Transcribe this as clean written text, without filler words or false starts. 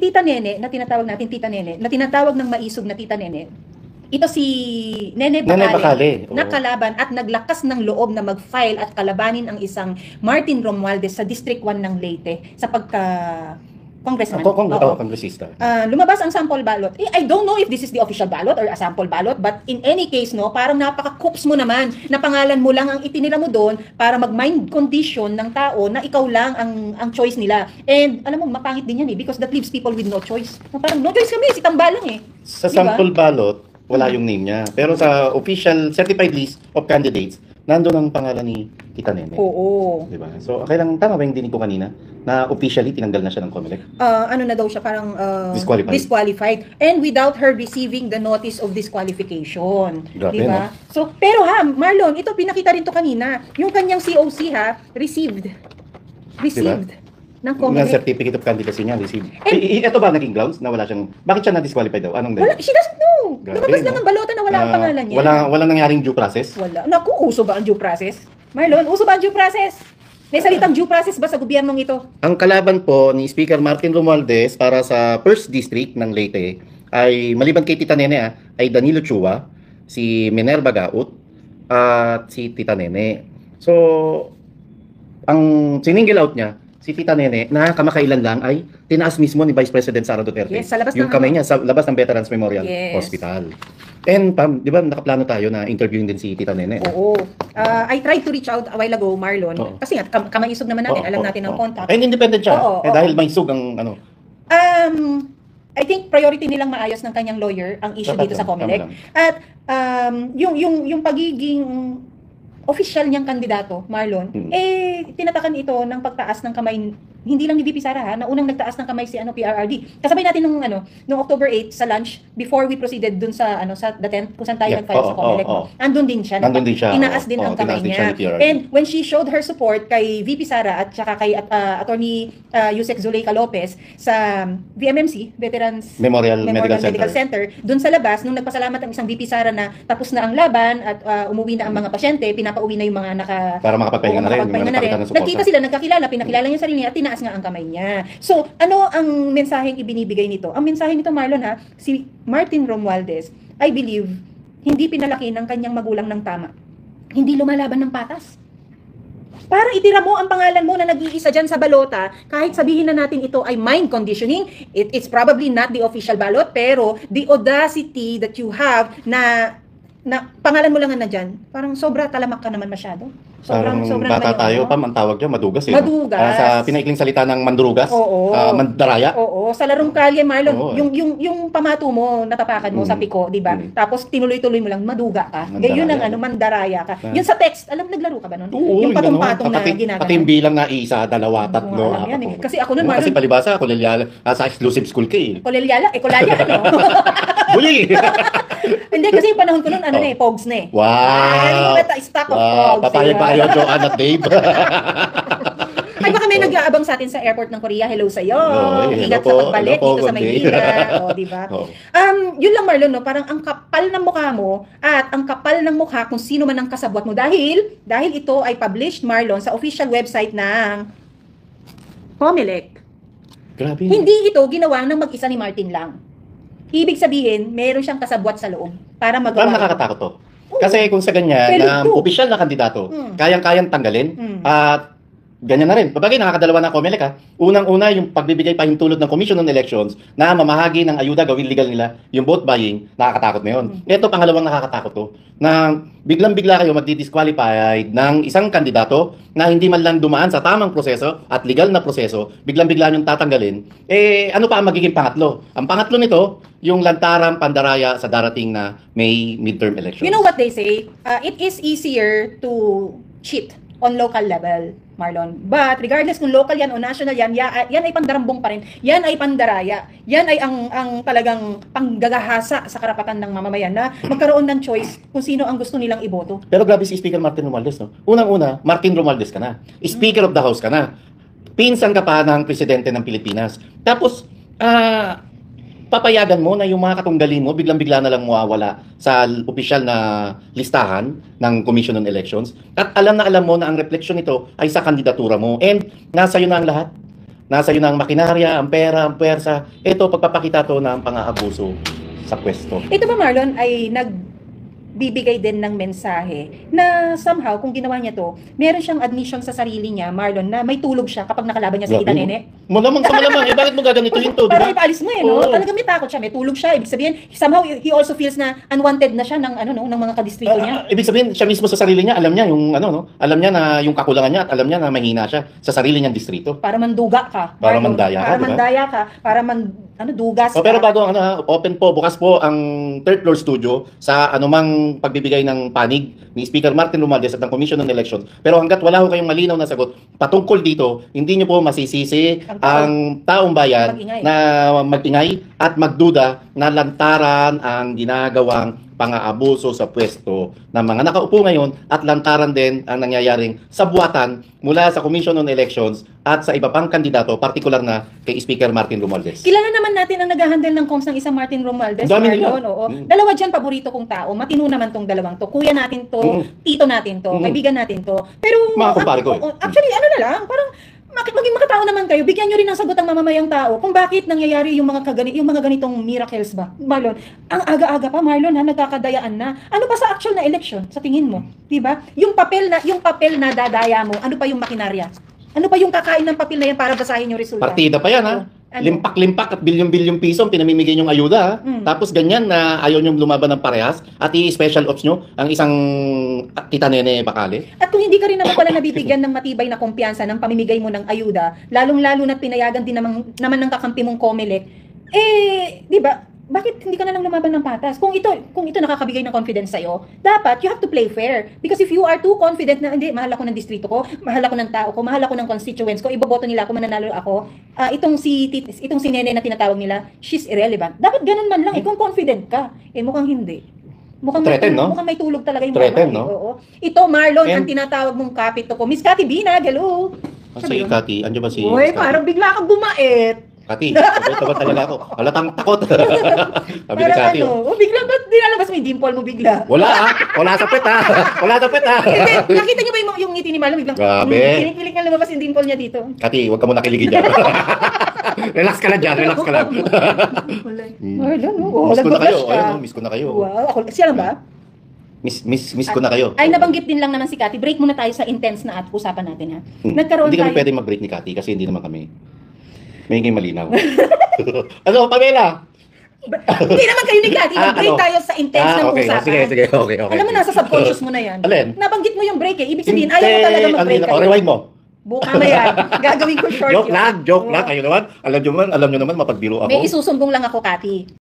Tita Nene, na tinatawag natin Tita Nene, na tinatawag ng maisog na Tita Nene, ito si Nene Bacale, na kalaban at naglakas ng loob na mag-file at kalabanin ang isang Martin Romualdez sa District 1 ng Leyte sa congressman. Congressista. Lumabas ang sample ballot. I don't know if this is the official ballot or a sample ballot, but in any case, no, parang napaka-coops mo naman na pangalan mo lang ang itinira mo doon para mag-mind condition ng tao na ikaw lang ang choice nila. And alam mo, mapangit din yan because that leaves people with no choice. Parang no choice kami, si Tambalang Sa sample ballot, wala yung name niya. Pero sa official certified list of candidates, nandoon ang pangalan ni Tita Nene. Oo. Diba? So, kailang tama ba yung dinig ko kanina na officially tinanggal na siya ng COMELEC? Ano na daw siya, parang disqualified. And without her receiving the notice of disqualification. Grabe, diba? No? So, pero Marlon, ito pinakita rin to kanina. Yung kanyang COC received. Diba? Ng COMELEC. Ng certificate of candidacy niya, received. Ito ba naging grounds na wala siyang... Bakit siya na-disqualify daw? Anong wala, she doesn't know. Grabe, Lumabas lang ang balota na wala ang pangalan niya. Walang nangyaring due process? Wala. Naku, uso ba ang due process? Marlon, uso ba ang due process? May salitang due process ba sa gobyernong ito? Ang kalaban po ni Speaker Martin Romualdez para sa 1st District ng Leyte ay, maliban kay Tita Nene, ay Danilo Chua, si Minerva Gaut, at si Tita Nene. So, ang sininggle out niya, si Tita Nene, na kamakailan lang ay tinaas mismo ni Vice President Sara Duterte. Yes, sa labas yung kamay niya sa labas ng Veterans Memorial Yes. Hospital. And Pam, di ba nakaplano tayo na interviewin din si Tita Nene? Oo. I tried to reach out a while ago, Marlon. Oo. Kasi nga, kamaisog naman natin. Alam natin ang contact. And independent siya. Oo, dahil may sug ang ano. I think priority nilang maayos ng kanyang lawyer ang issue Dapat dito sa lang, COMELEC. tama lang. At yung pagiging official niyang kandidato, Marlon, tinatakan ito ng pagtaas ng kamay, hindi lang ni VP Sara na unang nagtaas ng kamay si PRRD. Kasabay natin nung October 8 sa lunch before we proceeded dun sa sa the 10th kung saan tayo nag-file sa COMELEC. Andun din siya. Tinaas din ang kamay niya. And when she showed her support kay VP Sara at saka kay Attorney Yusek Zuleika Lopez sa VMMC, Veterans Memorial Medical Center, dun sa labas, nung nagpasalamat ang isang VP Sara na tapos na ang laban at umuwi na ang mga pasyente, pinapauwi na yung mga para makapagpahinga na rin. Nagkita sila, nagkakilala, pinakilala niya sarili niya at tinaas nga ang kamay niya. So, ano ang mensaheng ibinibigay nito? Ang mensahe nito, Marlon, si Martin Romualdez, I believe, hindi pinalaki ng kanyang magulang ng tama. Hindi lumalaban ng patas. Parang itira mo ang pangalan mo na nag-iisa dyan sa balota, kahit sabihin na natin ito ay mind conditioning, it's probably not the official ballot, pero the audacity that you have na pangalan mo lang na dyan, parang sobra talamak ka naman masyado. Sobrang bata tayo, Pam, ang tawag dyan, madugas eh. Madugas. Sa pinaikling salita ng mandurugas, mandaraya. Oo, sa larong kalye, Marlon, yung pamato mo, natapakan mo sa piko, di ba? Tapos tinuloy-tuloy mo lang, maduga ka. Ganyan ang mandaraya ka. Yun sa text, alam, naglaro ka ba nun? Oo, yung patong-patong na ginagawa. Pati yung bilang na isa, dalawa, tatlo, apat. Kasi ako nun, Marlon. Kasi palibasa, kolelyala, sa exclusive school ka eh. Kolelyala, Buli! Hindi, kasi yung panahon ko nun, pogs na eh. Wow! Stock of pogs. Papayag pa kayo, Joanne at Dave. Ay, baka may nag-aabang sa atin sa airport ng Korea. Hello sa'yo. Ingat sa pagbalik dito sa Maynila. Diba? Yun lang, Marlon, parang ang kapal ng mukha mo at ang kapal ng mukha kung sino man ang kasabwat mo. Dahil ito ay published, Marlon, sa official website ng COMELEC. Grabe. Hindi ito ginawa ng mag-isa ni Martin lang. Ibig sabihin, meron siyang kasabwat sa loob para magawa. Parang nakakatakot to. Kasi kung sa ganyan, na opisyal na kandidato, kayang-kayang tanggalin, at ganyan na rin. Babagay, nakakadalawa na COMELEC ha. Unang-una, yung pagbibigay pahintulot ng Commission on Elections na mamahagi ng ayuda, gawin legal nila, yung vote buying, nakakatakot na yun. Ito, pangalawang nakakatakot to, na biglang-bigla kayo magdi-disqualified ng isang kandidato na hindi man lang dumaan sa tamang proseso at legal na proseso, biglang-bigla yung tatanggalin. Ano pa ang magiging pangatlo? Ang pangatlo nito, yung lantarang pandaraya sa darating na May midterm elections. You know what they say? It is easier to cheat on local level, Marlon. But regardless kung local yan o national yan, yan ay pandarambong pa rin. Yan ay pandaraya. Yan ay ang talagang panggagahasa sa karapatan ng mamamayan na magkaroon ng choice kung sino ang gusto nilang iboto. Pero grabe si Speaker Martin Romualdez, no? Unang-una, Martin Romualdez ka na. Speaker of the House ka na. Pinsan ka pa ng Presidente ng Pilipinas. Tapos, papayagan mo na yung mga katunggali mo biglang-bigla na lang mawawala sa opisyal na listahan ng Commission on Elections at alam na alam mo na ang refleksyon nito ay sa kandidatura mo and nasa iyo na ang lahat. nasa iyo na ang makinarya, ang pera, ang puwersa. Ito, pagpapakita to ng pang-aabuso sa pwesto. Ito ba, Marlon, ay nagbibigay din ng mensahe na somehow, kung ginawa niya to, meron siyang admission sa sarili niya, Marlon, na may tulog siya kapag nakalaban niya sa Grabe, Tita no? Nene? Malamang sa malamang, bakit mo gaganituhin to, di Para ba? ipaalis mo no? Oo. Talagang may takot siya, may tulog siya. Ibig sabihin, somehow, he also feels na unwanted na siya ng, ng mga kadistrito niya. Ibig sabihin, siya mismo sa sarili niya, alam niya yung alam niya na yung kakulangan niya at alam niya na mahina siya sa sarili niyang distrito. Para manduga ka. Para Marlon. mandaya ka, Para diba? mandaya ka. Para dugas ka. Pero bago open po, bukas po ang third floor studio sa anumang pagbibigay ng panig ni Speaker Martin Romualdez at ng Commission on Elections. Pero hanggat wala ho kayong malinaw na sagot patungkol dito, hindi niyo po masisisi ang taong bayan na magingay at magduda na lantaran ang ginagawang pang-aabuso sa pwesto ng mga nakaupo ngayon at lantaran din ang nangyayaring sabuatan mula sa Commission on Elections at sa iba pang kandidato, partikular na kay Speaker Martin Romualdez. Kilala naman natin ang nag-handle ng comms ng isang Martin Romualdez. Dami nila. Oo. Dalawa dyan, paborito kong tao. Matino naman tong dalawang to. Kuya natin to, tito natin to, kaibigan natin to. Pero, mga kumpare ko. Actually, na lang, parang maging makatao naman kayo, bigyan nyo rin ng sagot ang mamamayang tao kung bakit nangyayari yung mga ganitong miracles ba. Marlon, ang aga-aga pa, Marlon, nagkakadayaan na. Ano pa sa actual na election sa tingin mo? 'Di ba? Yung papel na dadaya mo, ano pa yung makinarya? Ano pa yung kakain ng papel na yan para basahin yung resulta? Partida pa yan, ha? Ano? Limpak-limpak at bilyon-bilyon piso ang pinamimigay niyong ayuda, ha? Tapos ganyan na ayaw niyong lumaban ng parehas at i-special ops nyo ang isang Tita Nene Bacale. At kung hindi ka rin naman pala nabibigyan ng matibay na kumpiyansa ng pamimigay mo ng ayuda, lalong-lalo na pinayagan din naman ng kakampi mong COMELEC, di ba? Bakit hindi ka na lang lumaban ng patas? Kung ito nakakabigay ng confidence sa'yo, dapat you have to play fair. Because if you are too confident na, hindi, mahal ako ng distrito ko, mahal ako ng tao ko, mahal ako ng constituents ko, iboboto nila ako, mananalo ako, itong si Nene na tinatawag nila, she's irrelevant. Dapat ganun man lang, kung confident ka. Mukhang hindi. Mukhang may tulog talaga yung Threaten, mama. no? Oo. Ito, Marlon, ang tinatawag mong kapito ko. Miss Cathy Binag, hello. Sige, Cathy, andiyan ba si Uy, Miss Cathy? parang bigla kang bumait. Cathy, sabay talaga ako. Halatang takot. Sabi ni Cathy. Bigla ba't dinalabas mo yung dimple mo bigla? Wala, wala sa pet, ha? Wala sa pet, ha? Hindi, nakita niyo ba yung ngiti ni Marlon? Biglang, Grabe. kinikilig na lumabas yung dimple niya dito. Cathy, huwag ka muna kiligin dyan. Relax ka lang dyan, relax ka lang. Marlon, Miss ko na kayo. ka. Ayun, miss ko na kayo. Wow, siya lang ba? Miss ko na kayo. Ay, nabanggit din lang naman si Cathy. Break muna tayo sa intense na at usapan natin, ha? Nagkaroon Hindi kami tayo. pwede mag-break ni Cathy kasi hindi naman kami. May hingay malinaw. Ano, Pamela? Hindi naman kayo ni Cathy. Mag-break tayo sa intense ng okay. usapan. Sige. Okay. Alam mo, nasa subconscious mo na yan. Alin? Nabanggit mo yung break Ibig sabihin, ayaw mo talaga mag-break kayo. Rewind mo. Buka na yan. Gagawin ko short Joke lang. Kayo naman. Alam nyo naman, mapagbiro ako. May isusumbong lang ako, Cathy.